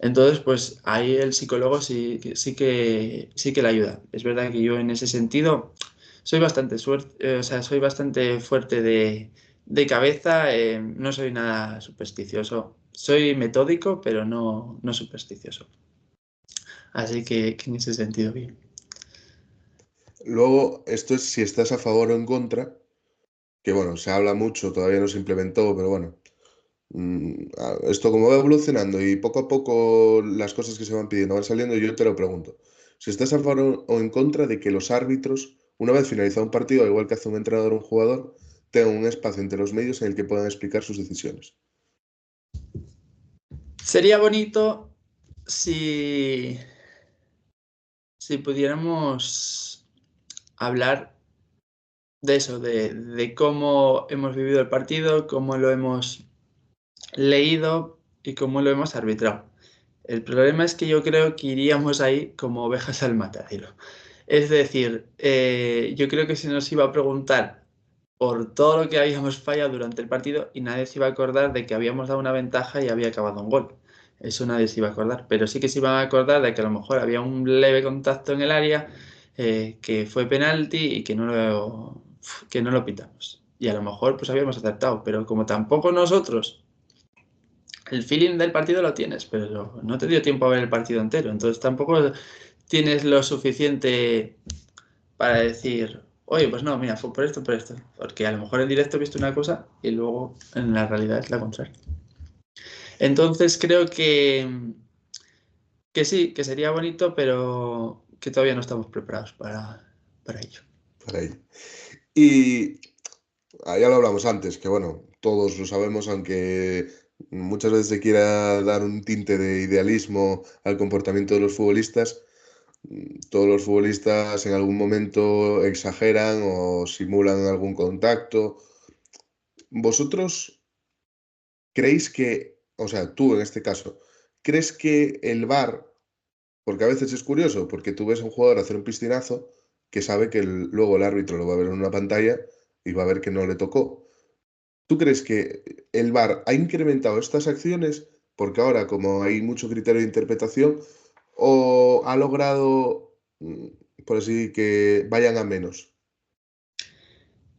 [SPEAKER 2] Entonces, pues ahí el psicólogo sí que le ayuda. Es verdad que yo en ese sentido soy bastante o sea, soy bastante fuerte de cabeza, no soy nada supersticioso. Soy metódico, pero no supersticioso. Así que en ese sentido, bien.
[SPEAKER 1] Luego, esto es si estás a favor o en contra. que bueno, se habla mucho, todavía no se implementó, pero bueno, esto como va evolucionando y poco a poco las cosas que se van pidiendo van saliendo, yo te lo pregunto. Si estás a favor o en contra de que los árbitros, una vez finalizado un partido, al igual que hace un entrenador o un jugador, tengan un espacio entre los medios en el que puedan explicar sus decisiones.
[SPEAKER 2] Sería bonito si, si pudiéramos hablar de eso, de cómo hemos vivido el partido, cómo lo hemos leído y cómo lo hemos arbitrado. El problema es que yo creo que iríamos ahí como ovejas al matadero. Es decir, yo creo que se nos iba a preguntar por todo lo que habíamos fallado durante el partido y nadie se iba a acordar de que habíamos dado una ventaja y había acabado un gol. Eso nadie se iba a acordar, pero sí que se iban a acordar de que a lo mejor había un leve contacto en el área, que fue penalti y que no lo pitamos. Y a lo mejor pues habíamos acertado, pero como tampoco nosotros el feeling del partido lo tienes, pero no te dio tiempo a ver el partido entero, entonces tampoco tienes lo suficiente para decir, oye, pues no, mira, fue por esto, porque a lo mejor en directo he visto una cosa y luego en la realidad es la contraria. Entonces creo que sí, que sería bonito, pero que todavía no estamos preparados para ello.
[SPEAKER 1] Para ello. Y ya lo hablamos antes, que bueno, todos lo sabemos, aunque muchas veces se quiera dar un tinte de idealismo al comportamiento de los futbolistas, todos los futbolistas en algún momento exageran o simulan algún contacto. ¿Vosotros creéis que, o sea, tú en este caso, crees que el VAR, porque a veces es curioso, porque tú ves a un jugador hacer un piscinazo que sabe que luego el árbitro lo va a ver en una pantalla y va a ver que no le tocó? ¿Tú crees que el VAR ha incrementado estas acciones porque ahora, como hay mucho criterio de interpretación, o ha logrado, por así que vayan a menos?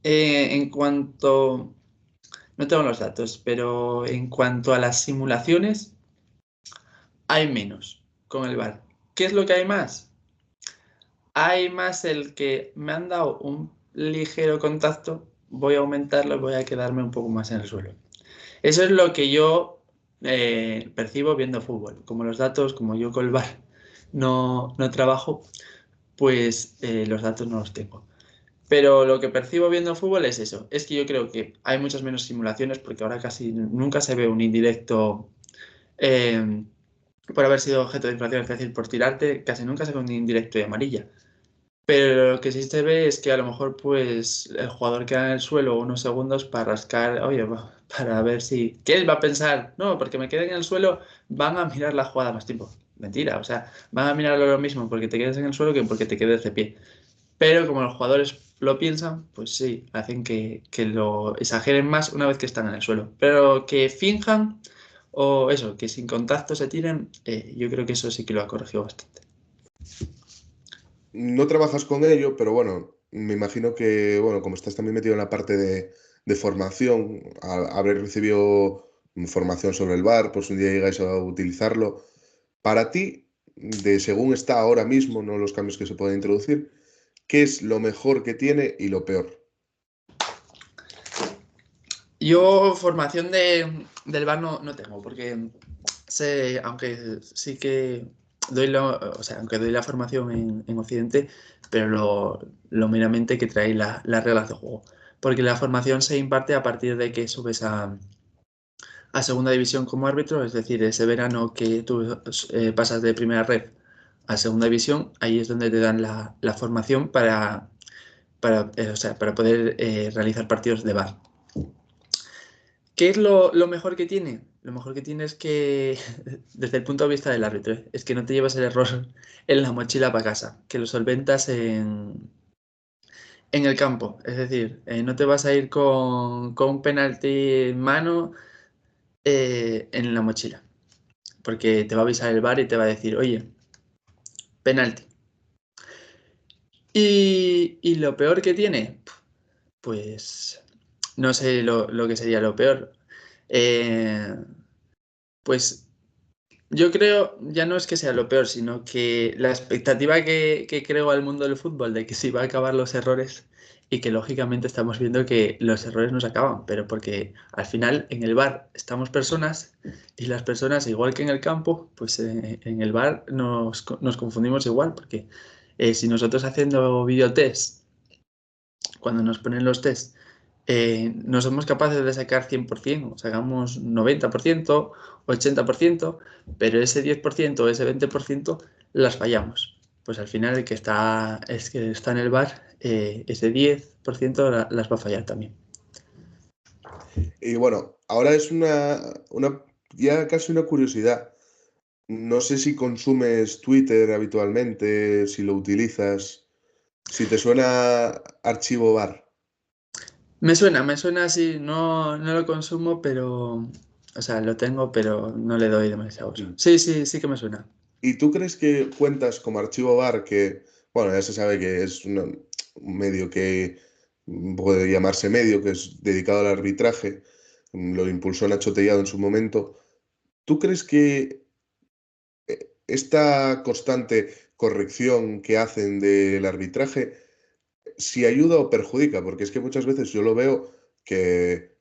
[SPEAKER 2] En cuanto, no tengo los datos, pero en cuanto a las simulaciones, hay menos con el VAR. ¿Qué es lo que hay más? Hay más el que me han dado un ligero contacto, voy a aumentarlo, voy a quedarme un poco más en el suelo. Eso es lo que yo percibo viendo fútbol. Como los datos, como yo con el VAR no trabajo, pues los datos no los tengo. Pero lo que percibo viendo fútbol es eso. Es que yo creo que hay muchas menos simulaciones porque ahora casi nunca se ve un indirecto eh, por haber sido objeto de infracción, es decir, por tirarte, casi nunca se ve un indirecto y amarilla. Pero lo que sí se ve es que a lo mejor pues el jugador queda en el suelo unos segundos para rascar, oye, para ver si... ¿Qué él va a pensar? No, porque me quedé en el suelo, van a mirar la jugada más tiempo. Mentira, o sea, van a mirar lo mismo porque te quedes en el suelo que porque te quedes de pie. Pero como los jugadores lo piensan, pues sí, hacen que lo exageren más una vez que están en el suelo. Pero que finjan o eso, que sin contacto se tiren, yo creo que eso sí que lo ha corregido bastante.
[SPEAKER 1] No trabajas con ello, pero bueno, me imagino que, bueno, como estás también metido en la parte de formación, haber recibido formación sobre el VAR, pues un día llegáis a utilizarlo. Para ti, de según está ahora mismo, no los cambios que se pueden introducir, ¿qué es lo mejor que tiene y lo peor?
[SPEAKER 2] Yo formación del bar no tengo, porque sé, aunque sí que doy o sea, aunque doy la formación en Occidente, pero lo meramente que trae las reglas de juego. Porque la formación se imparte a partir de que subes a segunda división como árbitro, es decir, ese verano que tú pasas de primera red a segunda división, ahí es donde te dan la formación o sea, para poder realizar partidos de bar. ¿Qué es lo mejor que tiene? Lo mejor que tiene es que, desde el punto de vista del árbitro, es que no te llevas el error en la mochila para casa, que lo solventas en el campo. Es decir, no te vas a ir con un penalti en mano en la mochila, porque te va a avisar el VAR y te va a decir, oye, penalti. Y lo peor que tiene, pues no sé lo que sería lo peor. Eh, pues yo creo, ya no es que sea lo peor, sino que la expectativa que creo al mundo del fútbol de que se iba a acabar los errores y que lógicamente estamos viendo que los errores nos acaban, pero porque al final en el bar estamos personas y las personas, igual que en el campo, pues en el bar nos confundimos igual, porque si nosotros haciendo videotest, cuando nos ponen los test, no somos capaces de sacar 100%, o sacamos 90%, 80%, pero ese 10% o ese 20% las fallamos. Pues al final es que está en el bar, ese 10% las va a fallar también.
[SPEAKER 1] Y bueno, ahora es ya casi una curiosidad. No sé si consumes Twitter habitualmente, si lo utilizas, si te suena Archivo Bar.
[SPEAKER 2] Me suena así, no lo consumo, pero, o sea, lo tengo, pero no le doy demasiado uso.
[SPEAKER 1] Mm.
[SPEAKER 2] Sí, sí, sí que me suena.
[SPEAKER 1] ¿Y tú crees que cuentas como Archivo Bar, que, bueno, ya se sabe que es un medio que puede llamarse medio, que es dedicado al arbitraje, lo impulsó Nacho Tellado en su momento? ¿Tú crees que esta constante corrección que hacen del arbitraje, si ayuda o perjudica? Porque es que muchas veces yo lo veo que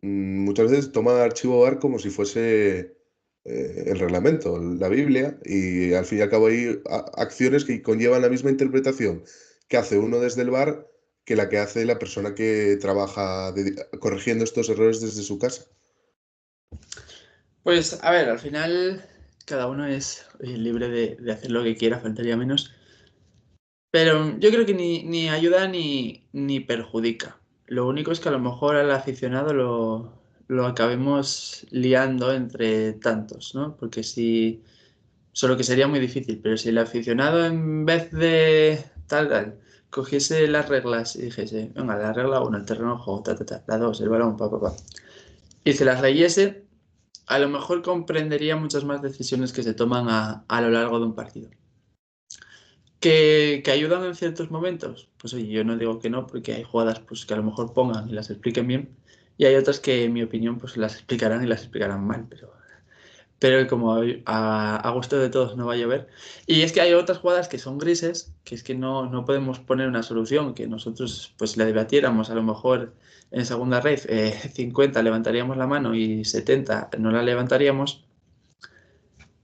[SPEAKER 1] muchas veces toma Archivo VAR como si fuese el reglamento, la Biblia, y al fin y al cabo hay acciones que conllevan la misma interpretación que hace uno desde el VAR que la que hace la persona que trabaja corrigiendo estos errores desde su casa.
[SPEAKER 2] Pues a ver, al final cada uno es libre de hacer lo que quiera, faltaría menos. Pero yo creo que ni ayuda ni perjudica. Lo único es que a lo mejor al aficionado lo acabemos liando entre tantos, ¿no? Porque si, solo que sería muy difícil, pero si el aficionado en vez de tal, cogiese las reglas y dijese, venga, la regla 1, el terreno de juego, la 2, el balón, y se las leyese, a lo mejor comprendería muchas más decisiones que se toman a lo largo de un partido. ¿Que ayudan en ciertos momentos? Pues oye, yo no digo que no, porque hay jugadas pues, que a lo mejor pongan y las expliquen bien, y hay otras que, en mi opinión, pues las explicarán y las explicarán mal, pero como a gusto de todos no va a llover. Y es que hay otras jugadas que son grises, que es que no podemos poner una solución, que nosotros pues la debatiéramos a lo mejor en segunda red, 50 levantaríamos la mano y 70 no la levantaríamos.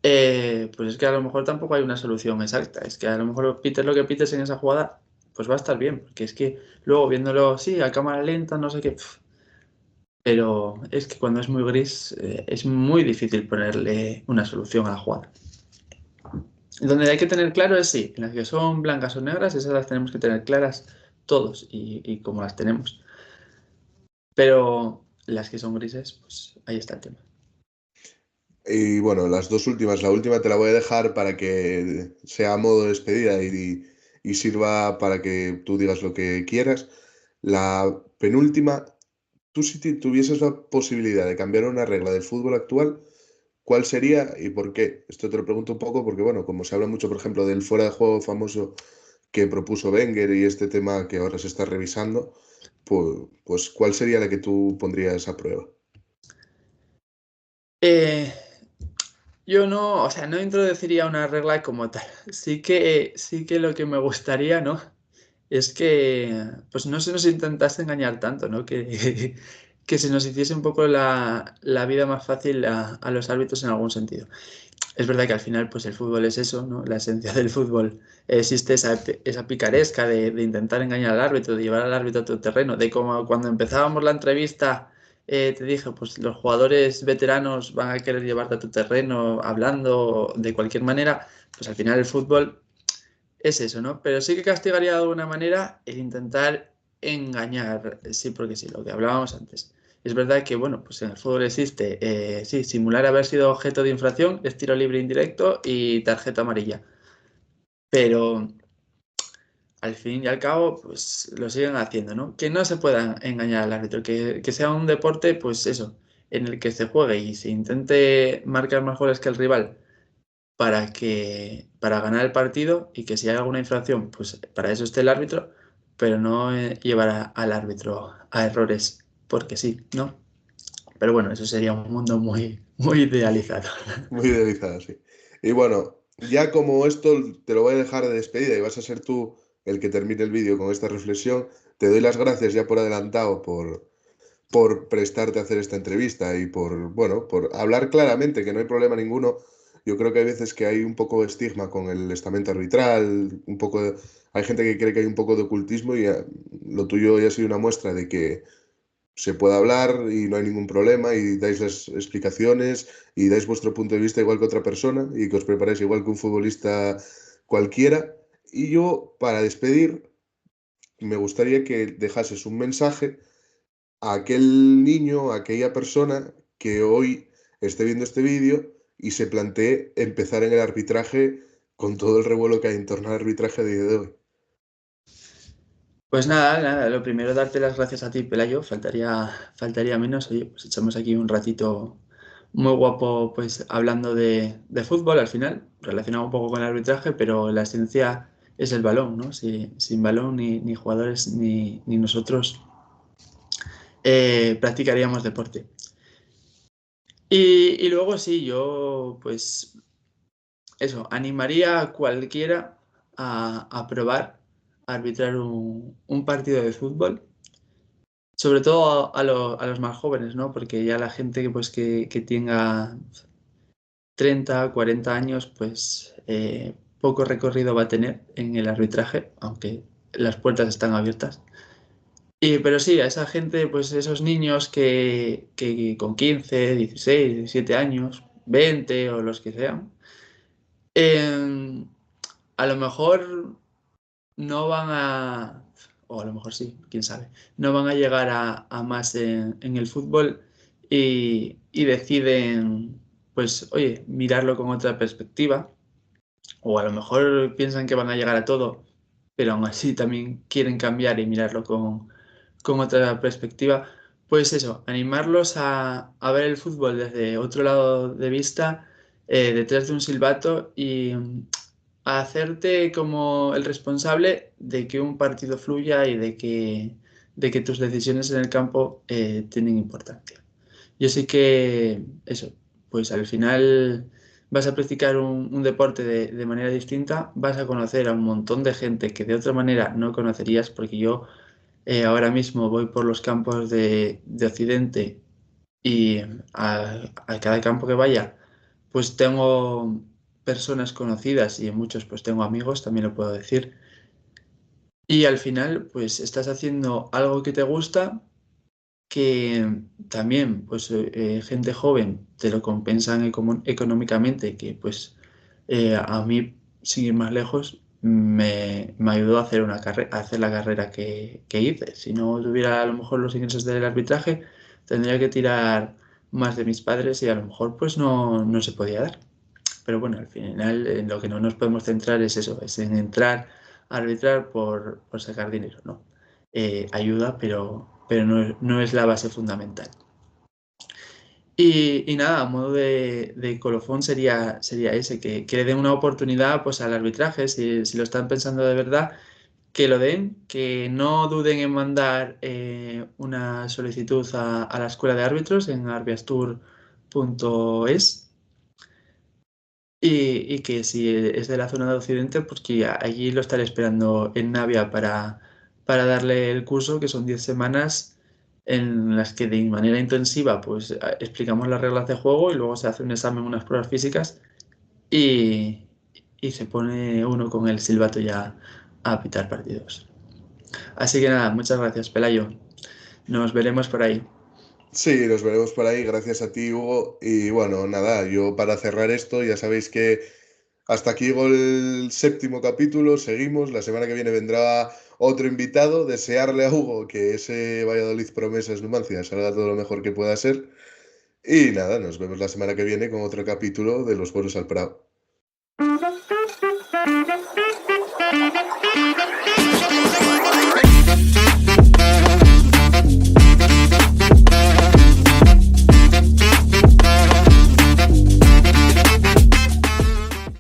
[SPEAKER 2] Pues es que a lo mejor tampoco hay una solución exacta. Es que a lo mejor pites lo que pites en esa jugada, pues va a estar bien. Porque es que luego viéndolo, sí, a cámara lenta, no sé qué. Pero es que cuando es muy gris, es muy difícil ponerle una solución a la jugada. Donde hay que tener claro es sí, en las que son blancas o negras, esas las tenemos que tener claras todos y como las tenemos. Pero las que son grises, pues ahí está el tema.
[SPEAKER 1] Y bueno, las dos últimas, la última te la voy a dejar para que sea a modo de despedida y sirva para que tú digas lo que quieras. La penúltima, tú si tuvieses la posibilidad de cambiar una regla del fútbol actual, ¿cuál sería y por qué? Esto te lo pregunto un poco porque, bueno, como se habla mucho, por ejemplo, del fuera de juego famoso que propuso Wenger y este tema que ahora se está revisando, pues ¿cuál sería la que tú pondrías a prueba?
[SPEAKER 2] Eh, Yo no, o sea, no introduciría una regla como tal. Sí que lo que me gustaría, ¿no? Es que, pues no se nos intentase engañar tanto, ¿no? Que se nos hiciese un poco la vida más fácil a los árbitros en algún sentido. Es verdad que al final, pues el fútbol es eso, ¿no? La esencia del fútbol. Existe esa picaresca de intentar engañar al árbitro, de llevar al árbitro a tu terreno, de como cuando empezábamos la entrevista, te dije, pues los jugadores veteranos van a querer llevarte a tu terreno hablando de cualquier manera, pues al final el fútbol es eso, ¿no? Pero sí que castigaría de alguna manera el intentar engañar, sí, porque sí, lo que hablábamos antes. Es verdad que, bueno, pues en el fútbol existe, sí, simular haber sido objeto de infracción, es tiro libre indirecto y tarjeta amarilla. Pero al fin y al cabo, pues lo siguen haciendo, ¿no? Que no se pueda engañar al árbitro, que sea un deporte, pues eso, en el que se juegue y se intente marcar más goles que el rival para ganar el partido y que si hay alguna infracción, pues para eso esté el árbitro, pero no llevar al árbitro a errores porque sí, ¿no? Pero bueno, eso sería un mundo muy idealizado.
[SPEAKER 1] Muy idealizada, sí. Y bueno, ya como esto te lo voy a dejar de despedida y vas a ser tú el que termine el vídeo con esta reflexión, te doy las gracias ya por adelantado por prestarte a hacer esta entrevista y por hablar claramente, que no hay problema ninguno. Yo creo que hay veces que hay un poco de estigma con el estamento arbitral, hay gente que cree que hay un poco de ocultismo y lo tuyo ya ha sido una muestra de que se puede hablar y no hay ningún problema y dais las explicaciones y dais vuestro punto de vista igual que otra persona y que os preparáis igual que un futbolista cualquiera. Y yo, para despedir, me gustaría que dejases un mensaje a aquel niño, a aquella persona que hoy esté viendo este vídeo y se plantee empezar en el arbitraje con todo el revuelo que hay en torno al arbitraje a día de hoy.
[SPEAKER 2] Pues nada, lo primero darte las gracias a ti, Pelayo, faltaría menos. Oye, pues echamos aquí un ratito muy guapo, pues hablando de fútbol al final, relacionado un poco con el arbitraje, pero la esencia es el balón, ¿no? Sin balón ni jugadores ni nosotros practicaríamos deporte. Y luego sí, yo pues eso, animaría a cualquiera a probar a arbitrar un partido de fútbol. Sobre todo a los más jóvenes, ¿no? Porque ya la gente que tenga 30, 40 años, pues poco recorrido va a tener en el arbitraje, aunque las puertas están abiertas. Pero sí, a esa gente, pues esos niños que con 15, 16, 17 años, 20 o los que sean, eh, a lo mejor no van a, o a lo mejor sí, quién sabe, no van a llegar a más en el fútbol y deciden, pues, oye, mirarlo con otra perspectiva, o a lo mejor piensan que van a llegar a todo, pero aún así también quieren cambiar y mirarlo con otra perspectiva. Pues eso, animarlos a ver el fútbol desde otro lado de vista, detrás de un silbato y a hacerte como el responsable de que un partido fluya y de que tus decisiones en el campo tienen importancia. Yo sé que eso, pues al final vas a practicar un deporte de manera distinta, vas a conocer a un montón de gente que de otra manera no conocerías, porque yo ahora mismo voy por los campos de Occidente y a cada campo que vaya, pues tengo personas conocidas y en muchos pues tengo amigos, también lo puedo decir. Y al final pues estás haciendo algo que te gusta, que también pues gente joven te lo compensan económicamente, que pues a mí, sin ir más lejos, me ayudó a hacer a hacer la carrera que hice. Si no tuviera a lo mejor los ingresos del arbitraje, tendría que tirar más de mis padres y a lo mejor pues no se podía dar. Pero bueno, al final en lo que no nos podemos centrar es eso, es en entrar a arbitrar por sacar dinero, ¿no? Ayuda, pero no es la base fundamental. Y nada, a modo de colofón sería ese, que le den una oportunidad pues al arbitraje, si lo están pensando de verdad, que lo den, que no duden en mandar una solicitud a la escuela de árbitros en arbiastur.es y que si es de la zona de Occidente, pues que allí lo estaré esperando en Navia para darle el curso, que son 10 semanas en las que de manera intensiva pues explicamos las reglas de juego y luego se hace un examen, unas pruebas físicas y, y se pone uno con el silbato ya a pitar partidos. Así que nada, muchas gracias, Pelayo. Nos veremos por ahí.
[SPEAKER 1] Sí, nos veremos por ahí, gracias a ti, Hugo. Y bueno, nada, yo para cerrar esto, ya sabéis que hasta aquí llegó el séptimo capítulo, seguimos, la semana que viene vendrá otro invitado, desearle a Hugo que ese Valladolid Promesas Numancia salga todo lo mejor que pueda ser. Y nada, nos vemos la semana que viene con otro capítulo de Los Buenos al Prado.